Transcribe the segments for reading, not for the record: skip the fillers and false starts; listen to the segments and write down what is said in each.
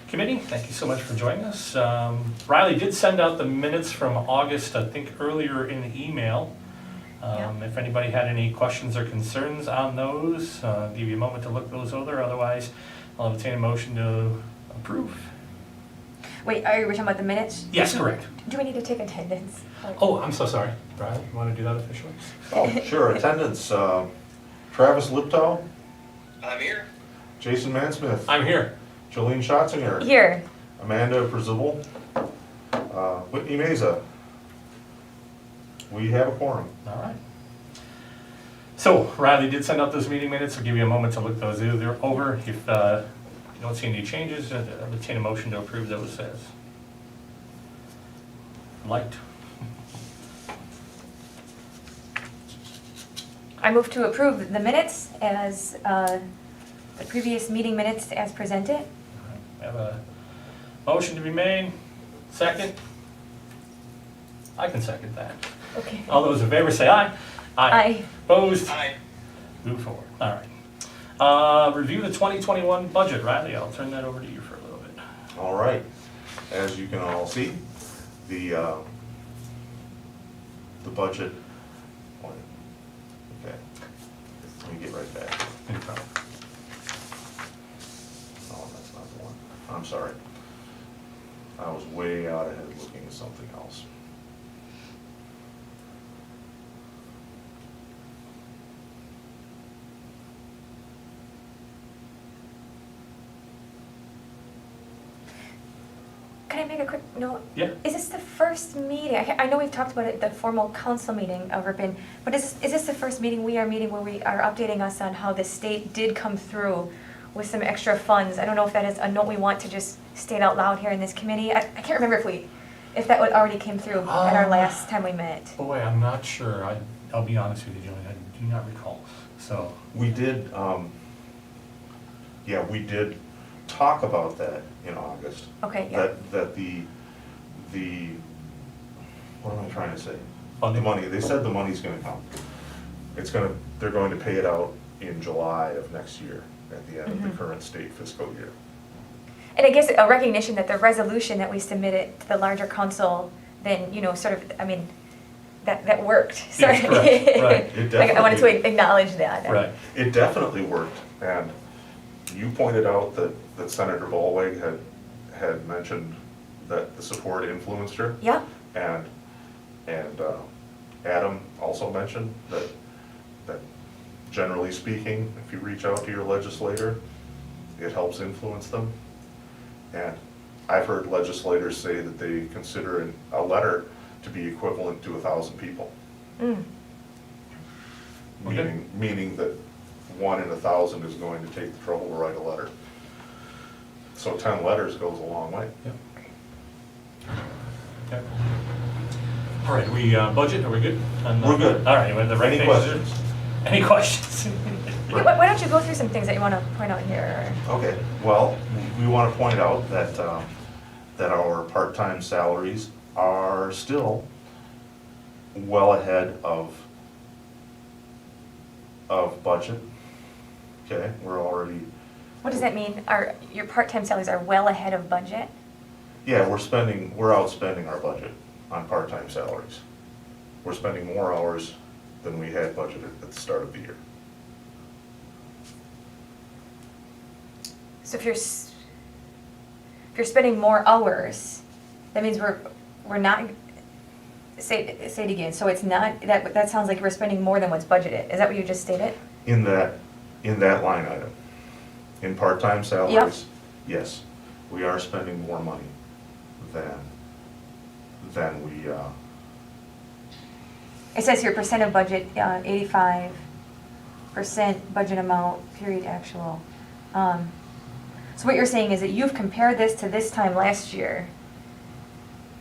Committee. Thank you so much for joining us. Riley did send out the minutes from August, I think earlier in the email. If anybody had any questions or concerns on those, give you a moment to look those over. Otherwise, I'll entertain a motion to approve. Wait, are you talking about the minutes? Yes, correct. Do we need to take attendance? Oh, I'm so sorry. Riley, you want to do that officially? Oh, sure. Attendance, Travis Liptow, I'm here. Jason Mansmith, I'm here. Jolene Schatzinger, Here. Amanda Przybel, Whitney Meza. We have a quorum. All right. So Riley did send out those meeting minutes. I'll give you a moment to look those over. If you don't see any changes, I'll entertain a motion to approve those as liked. I move to approve the minutes as the previous meeting minutes as presented. All right. We have a motion to be made. Second? I can second that. Okay. All those in favor say aye. Aye. Opposed? Hi. Move forward. All right. Review the 2021 budget. Riley, I'll turn that over to you for a little bit. All right. As you can all see, the budget. Okay. Let me get right back. No problem. Oh, that's not the one. I'm sorry. I was way out ahead looking at something else. Can I make a quick note? Yeah. Is this the first meeting? I know we've talked about it, the formal council meeting of Ripon, but is this the first meeting we are meeting where we are updating us on how the state did come through with some extra funds? I don't know if that is a note we want to just state out loud here in this committee. I can't remember if that already came through at our last time we met. Boy, I'm not sure. I'll be honest with you, Jillian. I do not recall. So. We did, we did talk about that in August. Okay, yeah. That the, what am I trying to say? Funding. The money, they said the money's gonna come. They're going to pay it out in July of next year, at the end of the current state fiscal year. And I guess a recognition that the resolution that we submitted to the larger council, then, sort of, I mean, that worked. Sorry. Yes, correct. Right. It Like, I wanted to definitely- acknowledge that. Right. It definitely worked, and you pointed out that Senator Ballweg had mentioned that the support influenced her. Yeah. And Adam also mentioned that generally speaking, if you reach out to your legislator, it helps influence them. And I've heard legislators say that they consider a letter to be equivalent to 1,000 people. Mm. Okay. Meaning that 1 in 1,000 is going to take the trouble to write a letter. So 10 letters goes a long way. Yep. Okay. All right, we budget, are we good? We're good. All right, the right Any pages are- questions? Any questions? Why don't you go through some things that you want to point out here? Okay, well, we want to point out that, that our part-time salaries are still well ahead of budget. Okay, we're already, What does that mean? Your part-time salaries are well ahead of budget? yeah, we're outspending our budget on part-time salaries. We're spending more hours than we had budgeted at the start of the year. So if you're spending more hours, that means we're not, say it again, so it's not, that sounds like we're spending more than what's budgeted. Is that what you just stated? In that line item, in part-time salaries, yes, we are spending more money than we, It says here percent of budget, 85% budget amount, period actual. So what you're saying is that you've compared this to this time last year,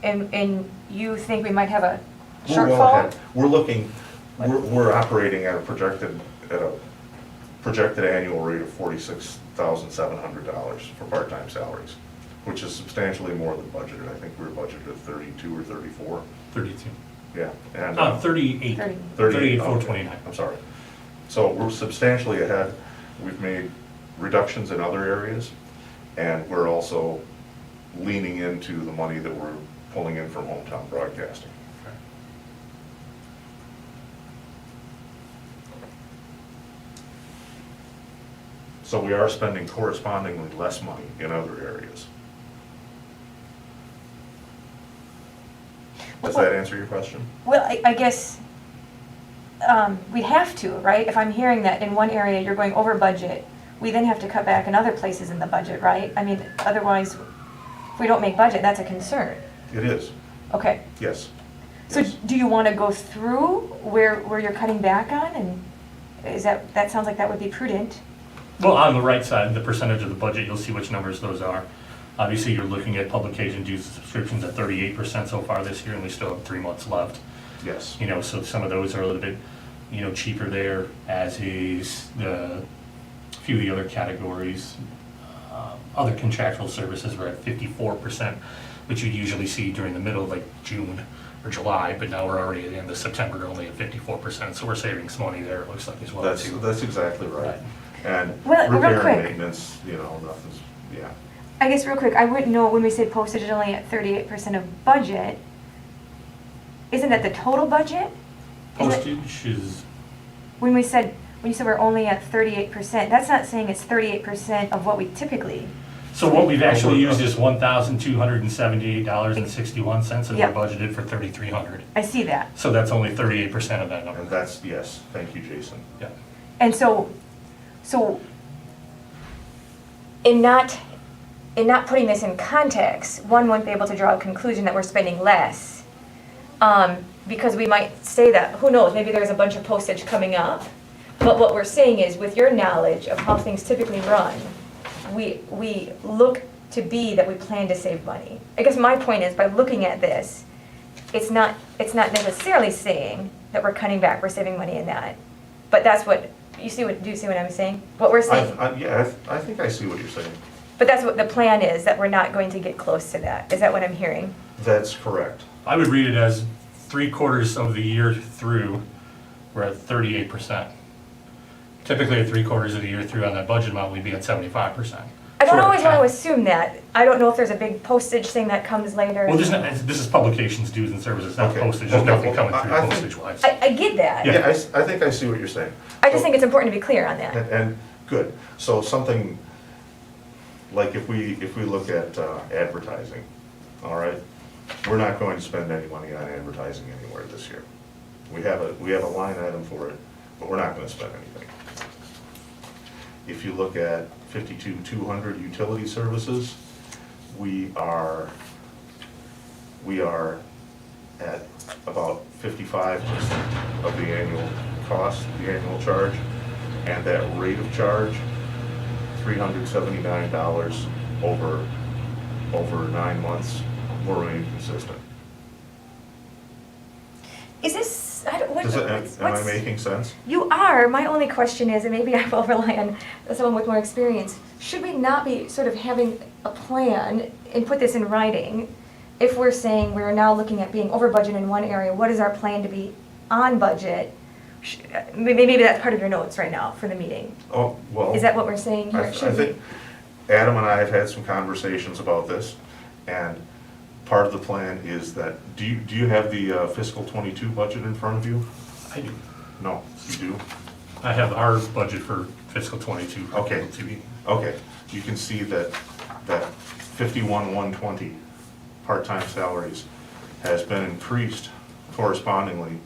and you think we might have a we're well shortfall? ahead. We're operating at a projected annual rate of $46,700 for part-time salaries, which is substantially more than budgeted. I think we were budgeted at 32 or 34. 32. Yeah, and 38. 30. 38, okay. 429. I'm sorry. So we're substantially ahead. We've made reductions in other areas, and we're also leaning into the money that we're pulling in from hometown broadcasting. So we are spending correspondingly less money in other areas. Does that answer your question? Well, I guess we have to, right? If I'm hearing that in one area you're going over budget, we then have to cut back in other places in the budget, right? I mean, otherwise, if we don't make budget, that's a concern. It is, Okay. yes. So Yes. do you want to go through where you're cutting back on? And that sounds like that would be prudent. Well, on the right side, the percentage of the budget, you'll see which numbers those are. Obviously, you're looking at publication dues and subscriptions at 38% so far this year, and we still have 3 months left. Yes. You know, so some of those are a little bit, you know, cheaper there, as is a few of the other categories. Other contractual services were at 54%, which you usually see during the middle of like June or July, but now we're already at the end of September, they're only at 54%, so we're saving some money there, it looks like, as well, too. That's exactly right. Right. And Well, real repair quick. and maintenance, you know, nothing's, yeah. I guess real quick, I wouldn't know when we say postage is only at 38% of budget, isn't that the total budget? Isn't it- Postage is, When you said we're only at 38%, that's not saying it's 38% of what we typically. so what we've actually used is $1,278.61, and we're Yeah. budgeted for $3,300. I see that. So that's only 38% of that number. And that's, yes, thank you, Jason. Yeah. And so in not putting this in context, one wouldn't be able to draw a conclusion that we're spending less. Because we might say that, who knows, maybe there's a bunch of postage coming up. But what we're saying is, with your knowledge of how things typically run, we look to be that we plan to save money. I guess my point is, by looking at this, it's not necessarily saying that we're cutting back, we're saving money in that. But that's what, do you see what I'm saying? What we're saying. Yeah, I think I see what you're saying. But that's what the plan is, that we're not going to get close to that. Is that what I'm hearing? That's correct. I would read it as 3/4 of the year through, we're at 38%. Typically, at 3/4 of the year through on that budget amount, we'd be at 75%. I don't Sure. always want to assume that. I don't know if there's a big postage thing that comes later. Well, this is publications, dues and services, not Okay. postage, there's Okay. nothing coming I through think- postage-wise. I get that. Yeah. Yeah, I think I see what you're saying. I just think it's important to be clear on that. And good. So something, like if we look at advertising, all right? We're not going to spend any money on advertising anywhere this year. We have a line item for it, but we're not gonna spend anything. If you look at 52,200 utility services, we are at about 55% of the annual cost, the annual charge, and that rate of charge, $379 over 9 months, will remain consistent. Is this, I don't, Am I what's, making sense? you are, my only question is, and maybe I will rely on someone with more experience, should we not be sort of having a plan and put this in writing? If we're saying we're now looking at being over budget in one area, what is our plan to be on budget? Maybe that's part of your notes right now for the meeting. Oh, well. Is that what we're saying here? I Should we- think Adam and I have had some conversations about this, and part of the plan is that, do you have the fiscal '22 budget in front of you? I do. No, you do? I have our budget for fiscal '22 for Okay. cable TV. Okay, you can see that 51,120 part-time salaries has been increased correspondingly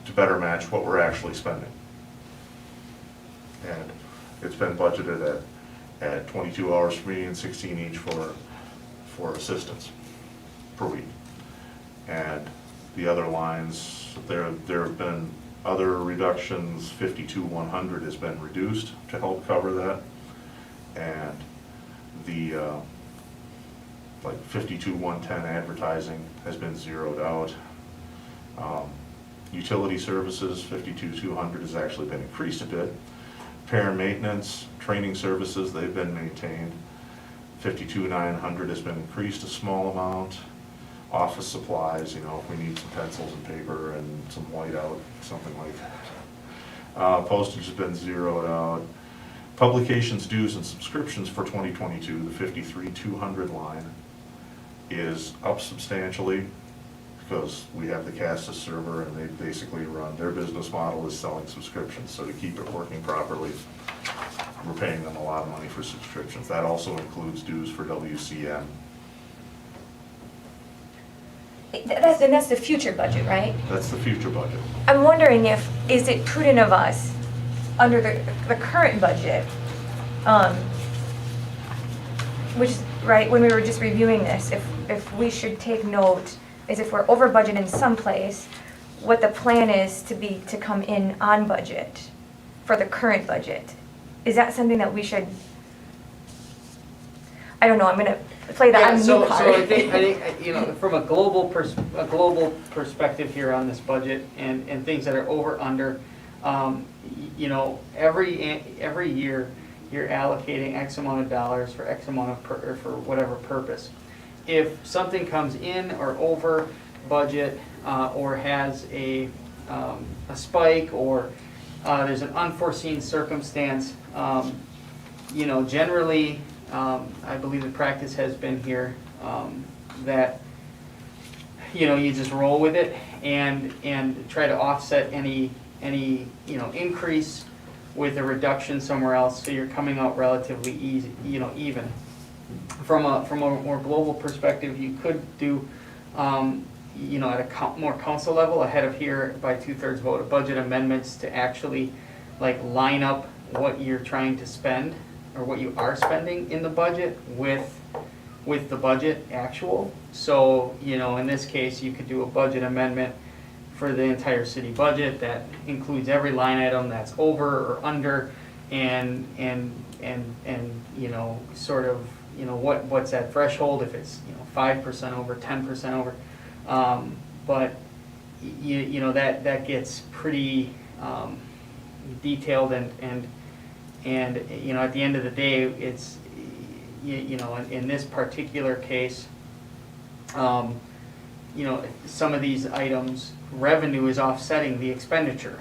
to better match what we're actually spending. And it's been budgeted at 22 hours for me and 16 each for assistants per week. And the other lines, there have been other reductions. 52,100 has been reduced to help cover that. And the, like 52,110 advertising has been zeroed out. Utility services, 52,200 has actually been increased a bit. Repair and maintenance, training services, they've been maintained. 52,900 has been increased a small amount. Office supplies, you know, if we need some pencils and paper and some whiteout, something like that. Postage has been zeroed out. Publications, dues, and subscriptions for 2022, the 53,200 line is up substantially because we have the Cassis server and they basically run, their business model is selling subscriptions. So to keep it working properly, we're paying them a lot of money for subscriptions. That also includes dues for WCN. That's the future budget, right? That's the future budget. I'm wondering is it prudent of us, under the current budget, which, right, when we were just reviewing this, if we should take note, is if we're over budget in some place, what the plan is to come in on budget for the current budget. Is that something that we should, I don't know, I'm gonna play the I'm So you card. I think, you know, from a global perspective here on this budget and things that are over, under, you know, every year you're allocating X amount of dollars for X amount of, or for whatever purpose. If something comes in or over budget, or has a spike, or there's an unforeseen circumstance, you know, generally, I believe the practice has been here, that, you know, you just roll with it and try to offset any, you know, increase with a reduction somewhere else, so you're coming out relatively easy, you know, even. From a more global perspective, you could do, you know, at a more council level, ahead of here by 2/3 vote, of budget amendments to actually like line up what you're trying to spend or what you are spending in the budget with the budget actual. So, you know, in this case, you could do a budget amendment for the entire city budget that includes every line item that's over or under, and you know, sort of, you know, what's that threshold, if it's, you know, 5% over, 10% over, but you know, that gets pretty detailed, and you know, at the end of the day, it's, you know, in this particular case, you know, some of these items, revenue is offsetting the expenditure.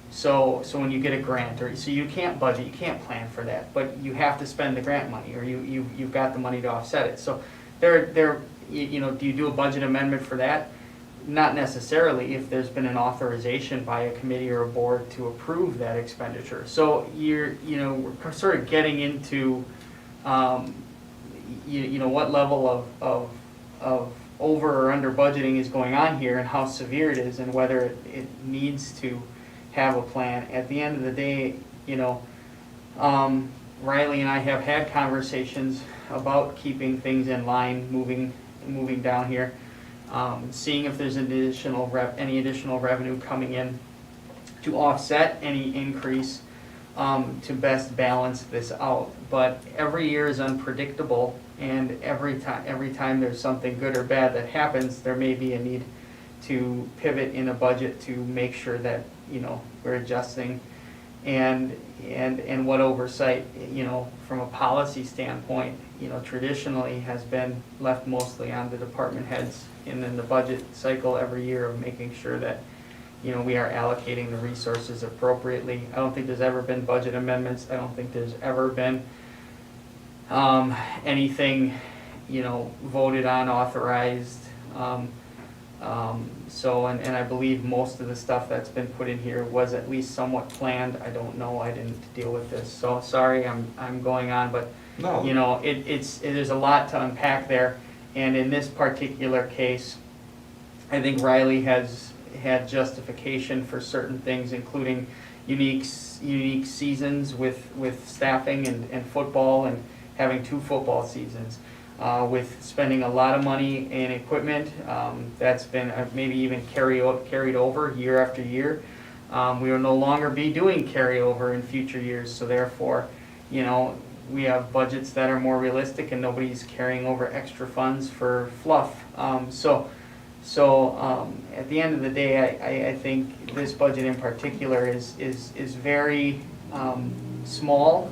So when you get a grant, or so you can't budget, you can't plan for that, but you have to spend the grant money, or you've got the money to offset it. So you know, do you do a budget amendment for that? Not necessarily, if there's been an authorization by a committee or a board to approve that expenditure. So you know, we're sort of getting into, you know, what level of over or under budgeting is going on here, and how severe it is, and whether it needs to have a plan. At the end of the day, you know, Riley and I have had conversations about keeping things in line, moving down here, seeing if there's any additional revenue coming in to offset any increase, to best balance this out. But every year is unpredictable, and every time there's something good or bad that happens, there may be a need to pivot in a budget to make sure that, you know, we're adjusting, and what oversight, you know, from a policy standpoint, you know, traditionally has been left mostly on the department heads, and then the budget cycle every year of making sure that, you know, we are allocating the resources appropriately. I don't think there's ever been budget amendments. I don't think there's ever been anything, you know, voted on, authorized. So, and I believe most of the stuff that's been put in here was at least somewhat planned. I don't know, I didn't deal with this, so sorry, I'm going on, but No. you know, there's a lot to unpack there. And in this particular case, I think Riley has had justification for certain things, including unique seasons with staffing and football, and having 2 football seasons. With spending a lot of money in equipment, that's been maybe even carried over year after year. We will no longer be doing carryover in future years, so therefore, you know, we have budgets that are more realistic, and nobody's carrying over extra funds for fluff. So at the end of the day, I think this budget in particular is very small,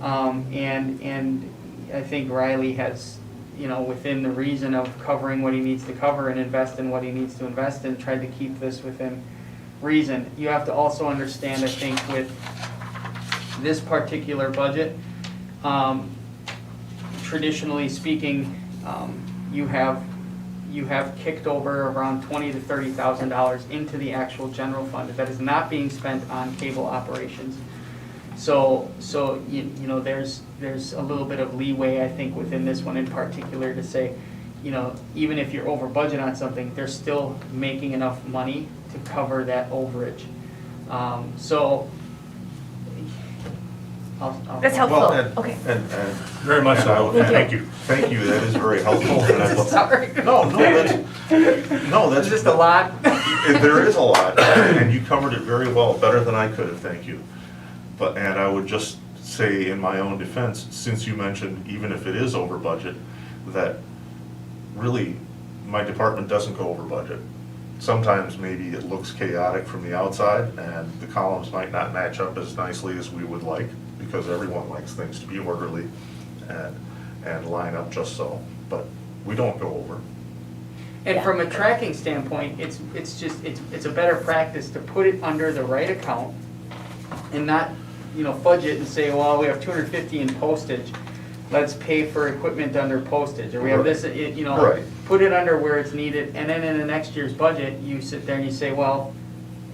and I think Riley has, you know, within the reason of covering what he needs to cover and invest in what he needs to invest in, tried to keep this within reason. You have to also understand, I think, with this particular budget, traditionally speaking, you have kicked over around $20,000 to $30,000 into the actual general fund that is not being spent on cable operations. So you know, there's a little bit of leeway, I think, within this one in particular to say, you know, even if you're over budget on something, they're still making enough money to cover that overage. So I'll. That's helpful. Well, and- Okay. And Very much so. Thank you. Thank you, that is very helpful. And I- Sorry. No, that's It's just a lot. There is a lot, and you covered it very well, better than I could have, thank you. And I would just say in my own defense, since you mentioned even if it is over budget, that really my department doesn't go over budget. Sometimes maybe it looks chaotic from the outside and the columns might not match up as nicely as we would like, because everyone likes things to be orderly and line up just so, but we don't go over. And Yeah. from a tracking standpoint, it's a better practice to put it under the right account and not, you know, fudge it and say, well, we have 250 in postage, let's pay for equipment under postage, or we have this, you know, Right. put it under where it's needed, and then in the next year's budget, you sit there and you say, well,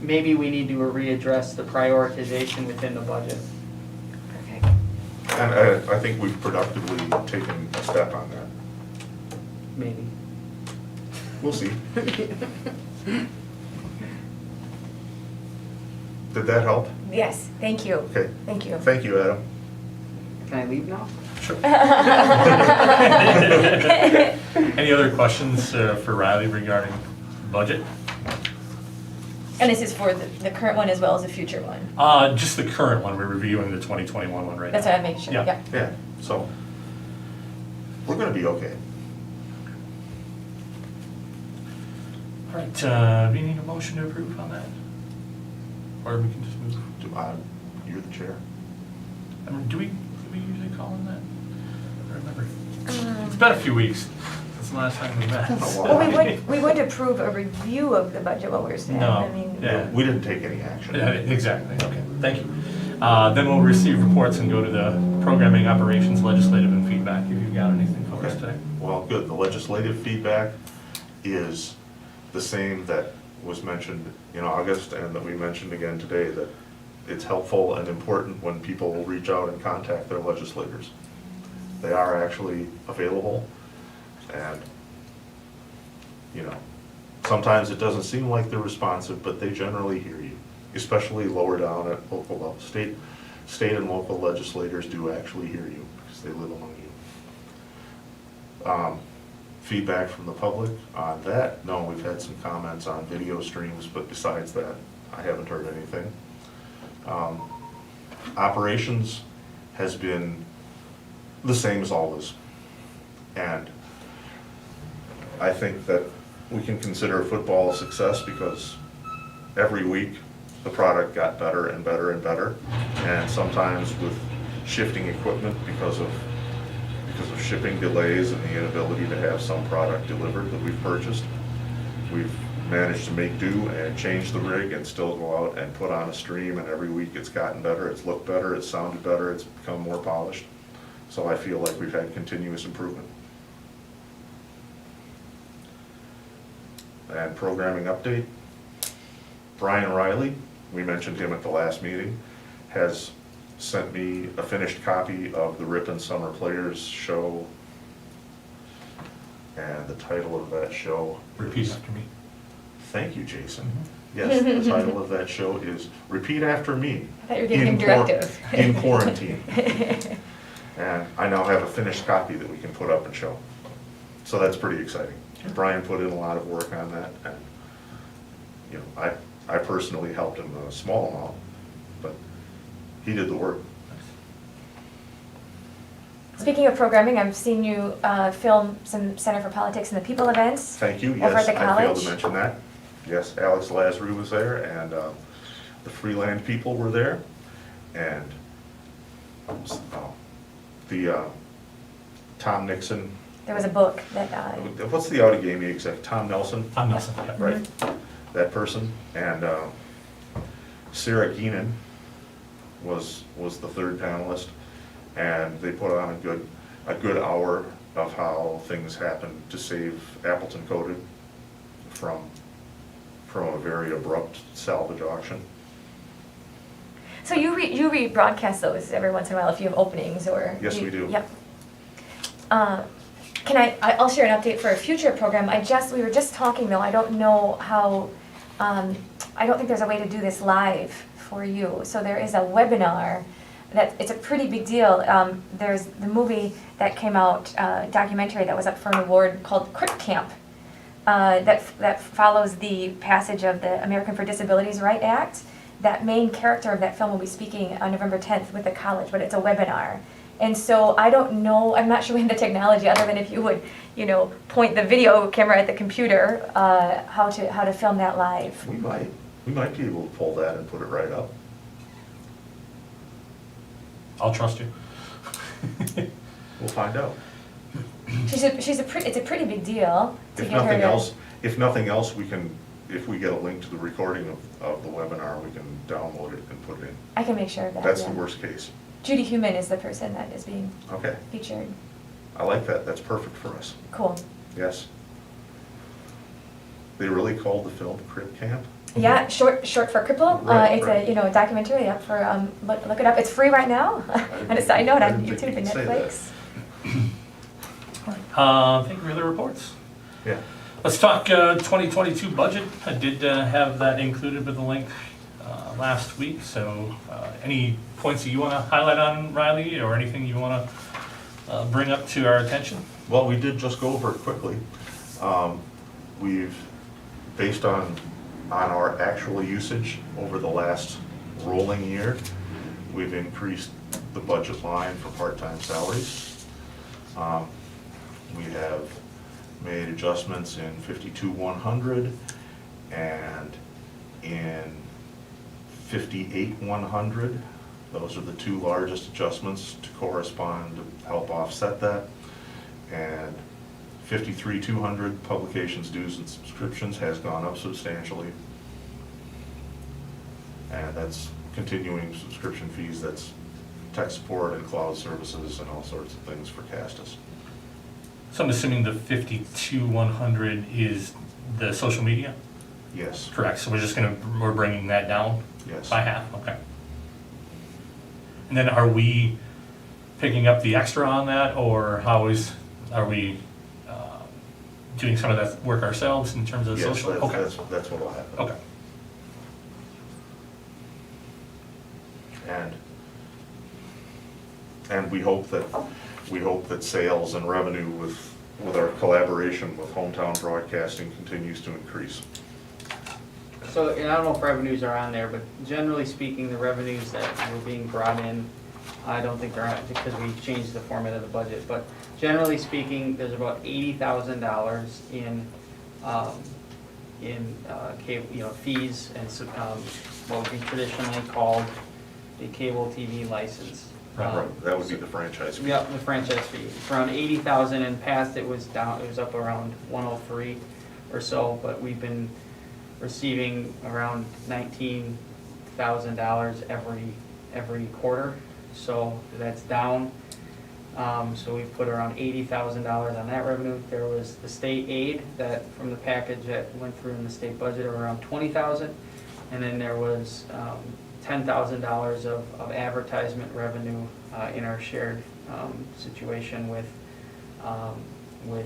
maybe we need to readdress the prioritization within the budget. Perfect. And I think we've productively taken a step on that. Maybe. We'll see. Did that help? Yes, thank you. Okay. Thank you. Thank you, Adam. Can I leave now? Sure. Any other questions for Riley regarding budget? And this is for the current one as well as the future one? Just the current one, we're reviewing the 2021 one right now. That's what I make sure, Yeah. yeah. Yeah, so we're gonna be okay. All right, we need a motion to approve on that? Or we can just move? You're the chair. Do we usually call him that? I don't remember. It's been a few weeks since the last time we met. Well, we would approve a review of the budget, what we're saying. No, I mean, yeah. We didn't take any action. Yeah, exactly, okay, thank you. Then we'll receive reports and go to the programming, operations, legislative, and feedback, if you've got anything for us today. Well, good. The legislative feedback is the same that was mentioned in August and that we mentioned again today, that it's helpful and important when people will reach out and contact their legislators. They are actually available, and, you know, sometimes it doesn't seem like they're responsive, but they generally hear you, especially lower down at local level. State and local legislators do actually hear you because they live among you. Feedback from the public on that? No, we've had some comments on video streams, but besides that, I haven't heard anything. Operations has been the same as always. And I think that we can consider football a success because every week the product got better and better and better. And sometimes with shifting equipment because of shipping delays and the inability to have some product delivered that we've purchased, we've managed to make do and change the rig and still go out and put on a stream, and every week it's gotten better, it's looked better, it's sounded better, it's become more polished. So I feel like we've had continuous improvement. And programming update, Brian Riley, we mentioned him at the last meeting, has sent me a finished copy of the Ripon Summer Players show. And the title of that show Repeat is, after me. thank you, Jason. Yes, the title of that show is Repeat After Me. I thought you were giving him directive. In Quarantine. And I now have a finished copy that we can put up and show. So that's pretty exciting. Brian put in a lot of work on that, and, you know, I personally helped him a small amount, but he did the work. Speaking of programming, I've seen you film some Center for Politics and the People events. Thank you, Over yes, at the I failed college. to mention that. Yes, Alex Lazarou was there, and the Freeland people were there, and Tom Nixon. There was a book that, What's the Outagamie exec? Tom Nelson? Tom Nelson, yeah. Right, that person. And Sarah Keenan was the third panelist, and they put on a good hour of how things happened to save Appleton Coated from a very abrupt salvage auction. So you rebroadcast those every once in a while if you have openings or? Yes, we do. Yep. I'll share an update for a future program. We were just talking though, I don't know how, I don't think there's a way to do this live for you. So there is a webinar it's a pretty big deal. There's the movie that came out, documentary that was up for an award called Crip Camp. That follows the passage of the American for Disabilities Right Act. That main character of that film will be speaking on November 10th with the college, but it's a webinar. And so I don't know, I'm not sure we have the technology other than if you would, point the video camera at the computer, how to film that live. We might be able to pull that and put it right up. I'll trust you. We'll find out. It's a pretty big deal to If get her nothing to. else, if we get a link to the recording of the webinar, we can download it and put it in. I can make sure of that. That's the yeah. worst case. Judy Human is the person that is being Okay, featured. I like that. That's perfect for us. Cool. Yes. They really called the film Crip Camp? Yeah, short for cripple. Right, It's right. a documentary up for look it up. It's free right now. On a side note, I on didn't think YouTube and you'd say Netflix. Thank you for the reports. Yeah. Let's talk 2022 budget. I did have that included with the link last week, so any points that you want to highlight on, Riley, or anything you want to bring up to our attention? Well, we did just go over it quickly. We've, based on our actual usage over the last rolling year, we've increased the budget line for part-time salaries. We have made adjustments in 52-100 and in 58-100. Those are the two largest adjustments to correspond to help offset that. And 53-200, publications, dues, and subscriptions has gone up substantially. And that's continuing subscription fees, that's tech support and cloud services and all sorts of things for Castus. So I'm assuming the 52-100 is the social media? Yes, Correct, so we're bringing that down yes. by half, okay. And then are we picking up the extra on that, or are we doing some of that work ourselves in terms of Yes, social? Okay. that's what'll happen. Okay. And we hope that sales and revenue with our collaboration with Hometown Broadcasting continues to increase. So, and I don't know if revenues are on there, but generally speaking, the revenues that were being brought in, I don't think they're on, because we changed the format of the budget, but generally speaking, there's about $80,000 in cable, fees and what would be traditionally called a cable TV license. Right, that would be the franchise fee. Yeah, the franchise fee. It's around 80,000. In past, it was up around 103 or so, but we've been receiving around $19,000 every quarter. So that's down. So we've put around $80,000 on that revenue. There was the state aid that from the package that went through in the state budget of around $20,000, and then there was $10,000 of advertisement revenue in our shared situation with the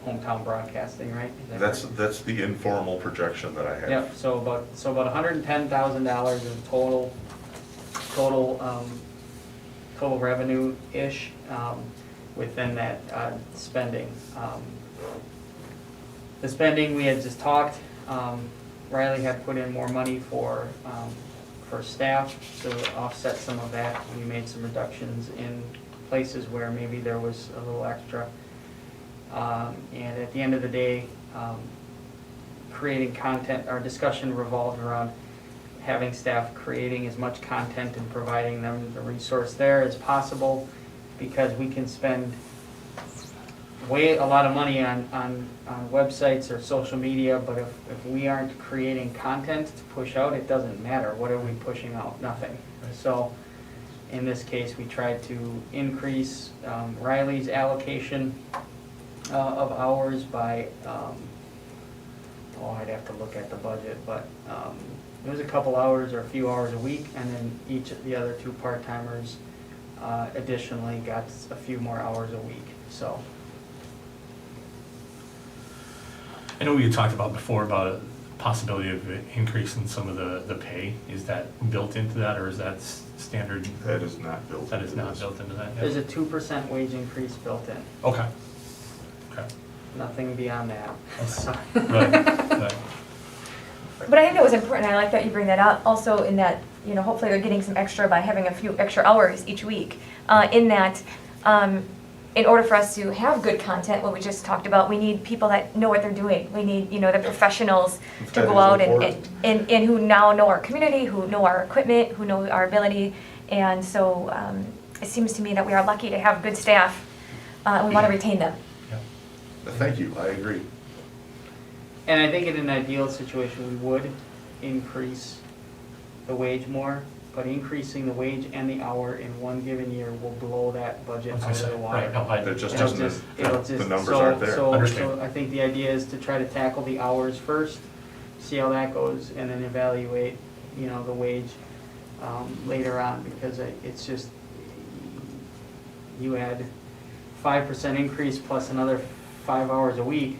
Hometown Broadcasting, right? Is that correct? That's the informal projection that I have. Yep, so about $110,000 of total revenue-ish within that spending. The spending, we had just talked, Riley had put in more money for staff to offset some of that. We made some reductions in places where maybe there was a little extra. And at the end of the day, creating content, our discussion revolved around having staff creating as much content and providing them the resource there as possible, because we can spend a lot of money on websites or social media, but if we aren't creating content to push out, it doesn't matter. What are we pushing out? Nothing. So, In this case, we tried to increase Riley's allocation of hours by, I'd have to look at the budget, but it was a couple hours or a few hours a week, and then each of the other two part-timers additionally got a few more hours a week, so. I know we had talked about before about a possibility of increasing some of the pay. Is that built into that, or is that standard? That is not built That is into not this. built into that yet? There's a 2% wage increase built in, Okay. Okay. nothing beyond that. So- Right, right. But I think that was important, I like that you bring that up, also in that, you know, hopefully they're getting some extra by having a few extra hours each week. In that, in order for us to have good content, what we just talked about, we need people that know what they're doing. We need, you know, the professionals to That go is out important. and who now know our community, who know our equipment, who know our ability. And so it seems to me that we are lucky to have good staff, and we want to retain them. Yeah. Thank you, I agree. And I think in an ideal situation, we would increase the wage more, but increasing the wage and the hour in one given year will blow that budget As I out of said, the water. right, no, I- It just It'll doesn't, just- it'll the just- numbers so- aren't there. So Understand. I think the idea is to try to tackle the hours first, see how that goes, and then evaluate, you know, the wage later on, because it's just, you add 5% increase plus another 5 hours a week,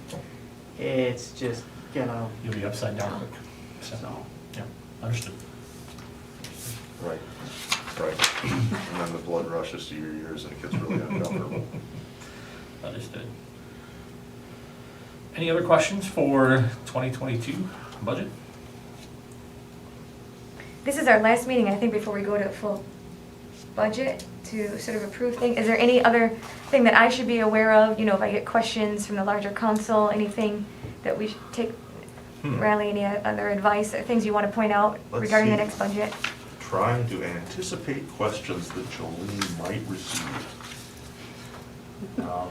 it's just gonna, You'll be upside down quick. So, so. yeah, understood. Right, right. And then the blood rushes to your ears and it gets really uncomfortable. Understood. Any other questions for 2022 budget? This is our last meeting, I think, before we go to full budget to sort of approve things. Is there any other thing that I should be aware of? You know, if I get questions from the larger council, anything that we should take, Riley, any other advice or things you want to point out Let's regarding the see. next budget? Trying to anticipate questions that Jolene might receive. Now,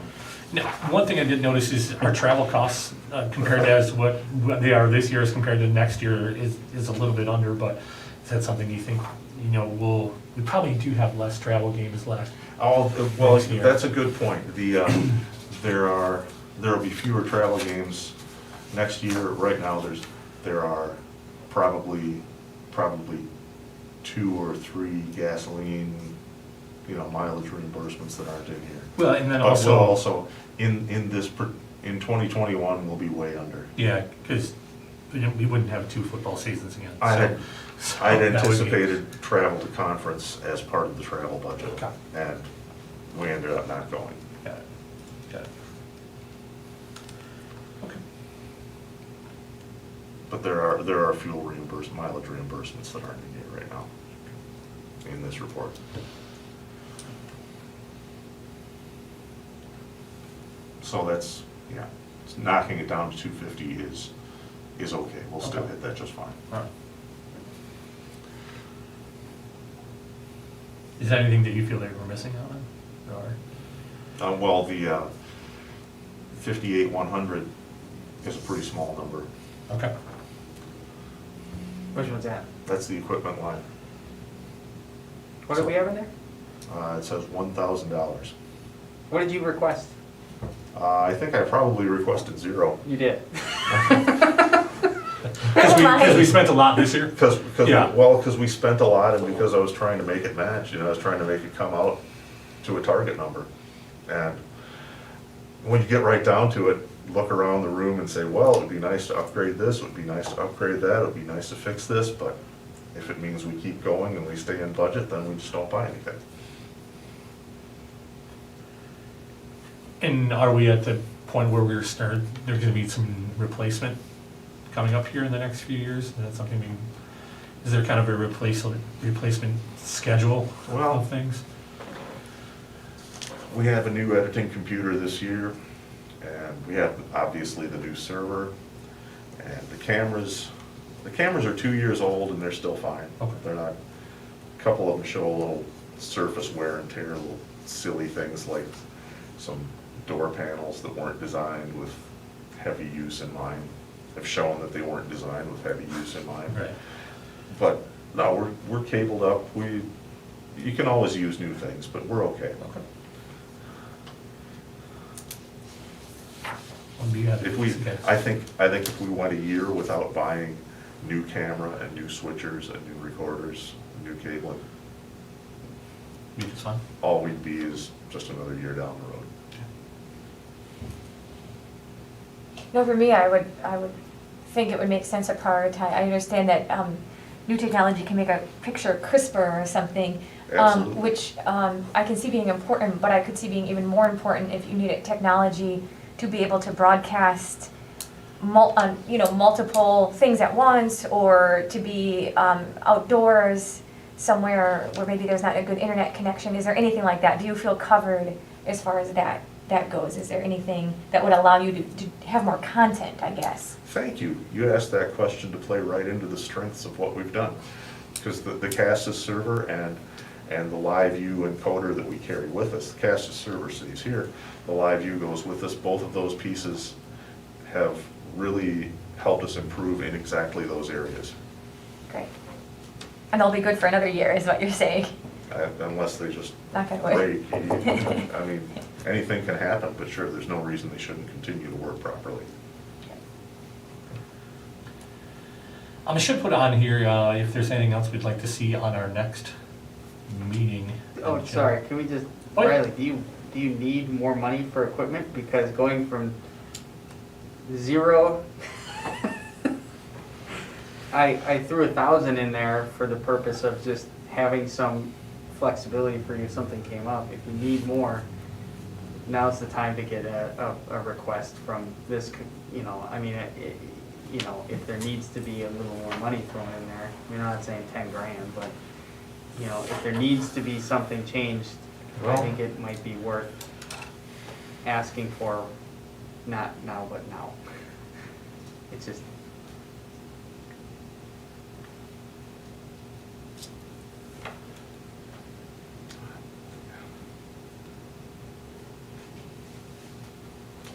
one thing I did notice is our travel costs compared to as what they are this year as compared to next year is a little bit under, but is that something you think, you know, we probably do have less travel games left? Oh, well, Next year. that's a good point. There'll be fewer travel games next year. Right now, there are probably 2 or 3 gasoline, you know, mileage reimbursements that aren't in here. Well, and then But we'll also, also, in 2021, we'll be way under. yeah, because we wouldn't have 2 football seasons again. I had so I had that would be- anticipated travel to conference as part of the travel budget, Okay. and we ended up not going. Got it, got it. Okay. But there are fuel mileage reimbursements that aren't in here right now, in this report. So that's, yeah, knocking it down to 250 is okay, we'll still Okay. hit that just fine. All right. Is there anything that you feel that we're missing out on? Or? Well, the 58,100 is a pretty small number. Okay. Which one's that? That's the equipment line. What do we have in there? It says $1,000. What did you request? I think I probably requested 0. You did. Because we spent a lot this year? Because Yeah. we spent a lot, and because I was trying to make it match, you know, I was trying to make it come out to a target number. And when you get right down to it, look around the room and say, well, it would be nice to upgrade this, it would be nice to upgrade that, it would be nice to fix this, but if it means we keep going and we stay in budget, then we just don't buy anything. And are we at the point where there's gonna be some replacement coming up here in the next few years? Is that something is there kind of a replacement schedule Well- of things? We have a new editing computer this year, and we have obviously the new server, and the cameras are 2 years old and they're still fine. Okay. They're not, a couple of them show a little surface wear and tear, little silly things like some door panels that weren't designed with heavy use in mind, have shown that they weren't designed with heavy use in mind. Right. But no, we're cabled up. We You can always use new things, but we're okay. Okay. What do you have? If we, I think if we went a year without buying new camera and new switchers and new recorders, new cabling, Be this fun? all we'd be is just another year down the road. No, for me, I would think it would make sense to prioritize. I understand that new technology can make a picture crisper or something, Absolutely. which I can see being important, but I could see being even more important if you needed technology to be able to broadcast multiple things at once, or to be outdoors somewhere where maybe there's not a good internet connection. Is there anything like that? Do you feel covered as far as that goes? Is there anything that would allow you to have more content, I guess? Thank you. You asked that question to play right into the strengths of what we've done. Because the Cassis server and the live view encoder that we carry with us, the Cassis server stays here, the live view goes with us. Both of those pieces have really helped us improve in exactly those areas. Great. And they'll be good for another year, is what you're saying? Unless they just Knock on wood. break. I mean, anything can happen, but sure, there's no reason they shouldn't continue to work properly. I should put on here if there's anything else we'd like to see on our next meeting. Oh, sorry, can we just, Oh, yeah. Riley, do you need more money for equipment? Because going from 0, I threw 1,000 in there for the purpose of just having some flexibility for you if something came up. If you need more, now's the time to get a request from this, I mean, if there needs to be a little more money thrown in there. I mean, I'm not saying 10 grand, but, if there needs to be something changed, I Well- think it might be worth asking for, not now, but now. It's just,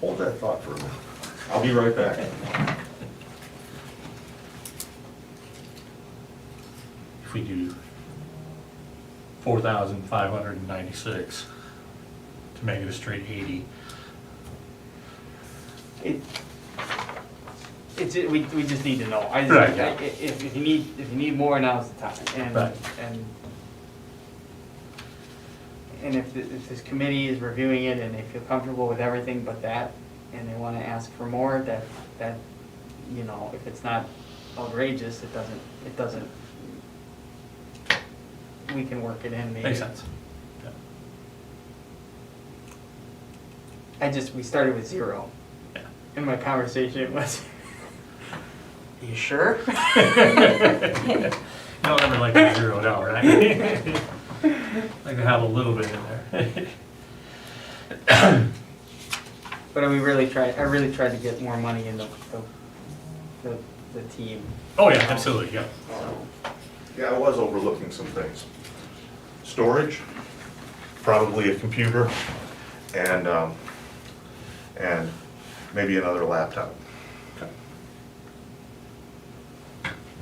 Hold that thought for a minute. I'll be right back. If we do 4,596 to make it a straight 80. we just need to know. Right, yeah. If you need more, now's the time. Right. And if this committee is reviewing it and they feel comfortable with everything but that, and they want to ask for more, that if it's not outrageous, it doesn't, we can work it in maybe. Makes sense. Yeah. We started with 0. Yeah. And my conversation was, you sure? You don't ever like to zero it out, right? Like to have a little bit in there. But I really tried to get more money in the team. Oh, yeah, absolutely, yeah. So, Yeah, I was overlooking some things. Storage, probably a computer, and maybe another laptop. Okay.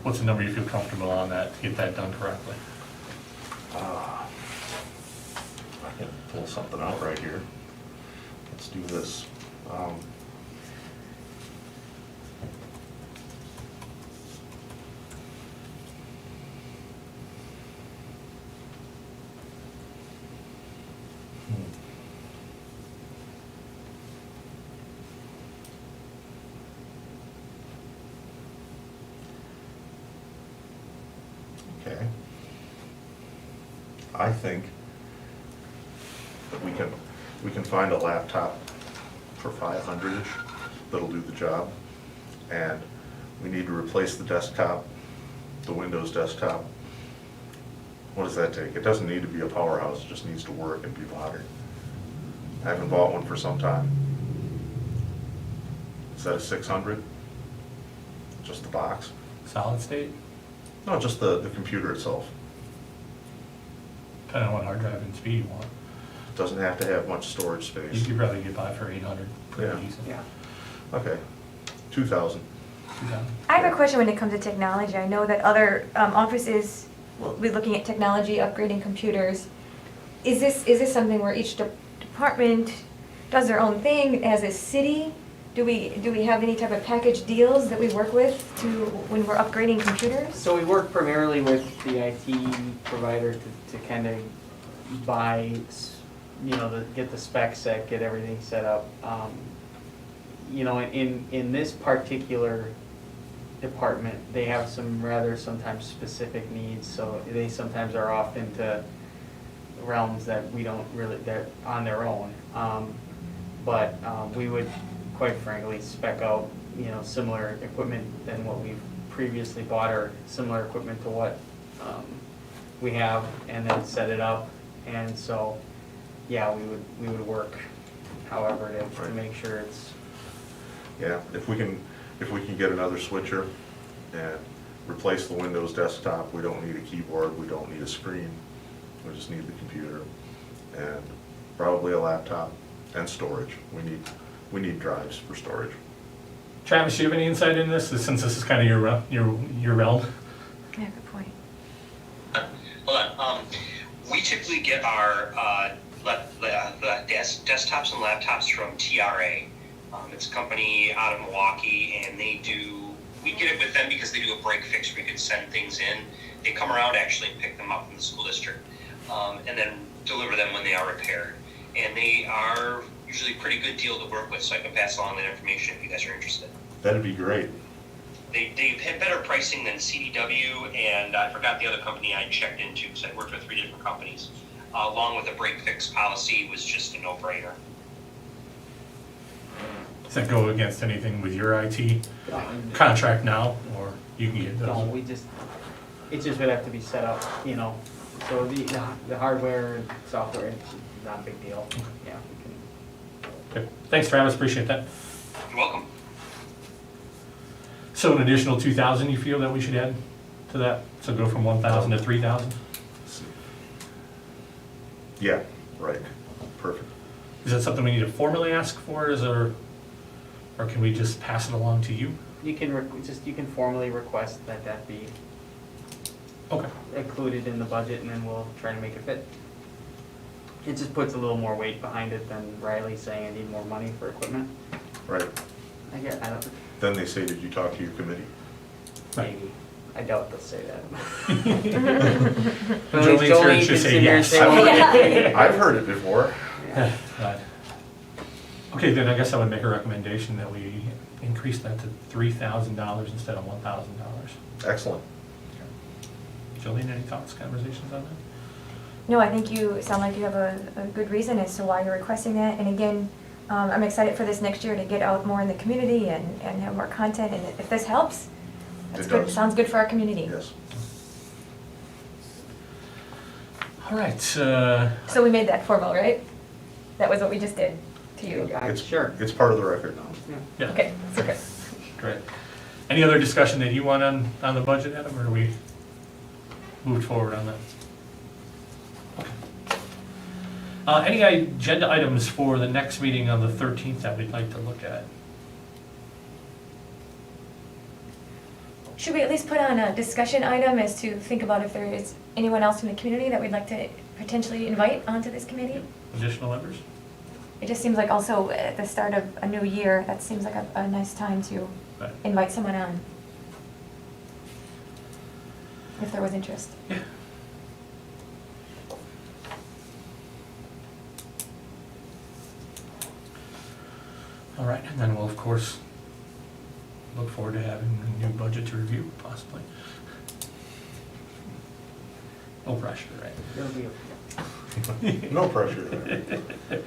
What's the number you feel comfortable on that to get that done correctly? I can pull something out right here. Let's do this. Okay. I think that we can find a laptop for 500-ish that'll do the job. And we need to replace the desktop, the Windows desktop. What does that take? It doesn't need to be a powerhouse, it just needs to work and be modern. I haven't bought one for some time. Is that a 600? Just the box? Solid state? No, just the computer itself. Depending on what hard drive and speed you want. Doesn't have to have much storage You space. could probably get by for 800, pretty Yeah. easy. yeah. Okay, 2,000. 2,000. I have a question when it comes to technology. I know that other offices we'll be looking at technology, upgrading computers. Is this something where each department does their own thing as a city? Do we have any type of package deals that we work with when we're upgrading computers? So we work primarily with the IT provider to kind of buy, get the spec set, get everything set up. In this particular department, they have some rather sometimes specific needs, so they sometimes are off into realms that we don't really, they're on their own. But we would, quite frankly, spec out, similar equipment than what we've previously bought, or similar equipment to what we have, and then set it up. And so, yeah, we would work however to make sure it's. Yeah, if we can get another switcher and replace the Windows desktop, we don't need a keyboard, we don't need a screen, we just need the computer and probably a laptop and storage. We need drives for storage. Travis, do you have any insight in this, since this is kind of your realm? Yeah, good point. Hold on. We typically get our desktops and laptops from TRA. It's a company out of Milwaukee, and we get it with them because they do a break fix where we can send things in. They come around actually and pick them up from the school district, and then deliver them when they are repaired. And they are usually a pretty good deal to work with, so I can pass along that information if you guys are interested. That'd be great. They had better pricing than CDW, and I forgot the other company I checked into, because I worked with 3 different companies. Along with a break fix policy was just a no-brainer. Does that go against anything with your IT contract now, or you can get No, those? it just would have to be set up, so the hardware and software, it's not a big deal. Yeah, we can. Okay. Thanks, Travis, appreciate that. You're welcome. So an additional 2,000 you feel that we should add to that? So go from 1,000 to 3,000? Yeah, right, perfect. Is that something we need to formally ask for, or can we just pass it along to you? You can formally request that be Okay. included in the budget, and then we'll try to make it fit. It just puts a little more weight behind it than Riley saying I need more money for equipment. Right. I don't, Then they say, did you talk to your committee? maybe. I doubt they'll say that. Jolene's here and she'll say yes. I've heard it before. Yeah. Right. Okay, then I guess I would make a recommendation that we increase that to $3,000 instead of $1,000. Excellent. Jolene, any thoughts, conversations on that? No, I think you sound like you have a good reason as to why you're requesting that. And again, I'm excited for this next year to get out more in the community and have more content. And if this helps, that's It good. does. Sounds good for our community. Yes. All right, So we made that formal, right? That was what we just did to you. Sure. It's part of the record now. Yeah. yeah, Okay, super. great. Any other discussion that you want on the budget, Adam, or are we moved forward on that? Okay. Any agenda items for the next meeting on the 13th that we'd like to look at? Should we at least put on a discussion item as to think about if there is anyone else in the community that we'd like to potentially invite onto this committee? Additional members? It just seems like also at the start of a new year, that seems like a nice time to Right. invite someone on. If there was interest. Yeah. All right, and then we'll, of course, look forward to having a new budget to review, possibly. No pressure, right? It'll be okay. No pressure there.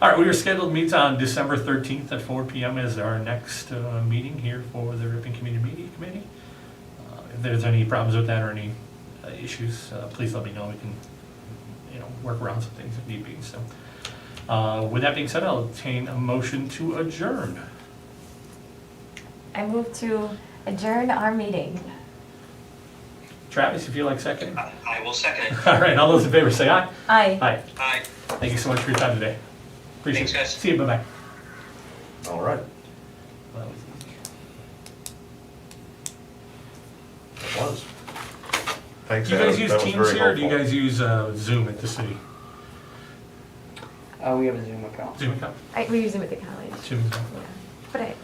All right, we are scheduled to meet on December 13th at 4 p.m. as our next meeting here for the Ripon Community Media Committee. If there's any problems with that or any issues, please let me know. We can, work around some things if need be. So, with that being said, I'll obtain a motion to adjourn. I move to adjourn our meeting. Travis, if you like second. I will second it. All right, all those in favor say aye. Aye. Aye. Aye. Thank you so much for your time today. Appreciate it. Thanks, guys. See you, bye-bye. All right. Well, that was easy. It was. Thanks, Do you guys Adam. use That was Teams very here, or do you helpful. guys use Zoom at the city? We have a Zoom account. Zoom account? We use them at the college. Zoom account. Yeah. But yeah.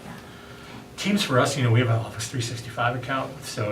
Teams for us, we have an Office 365 account, so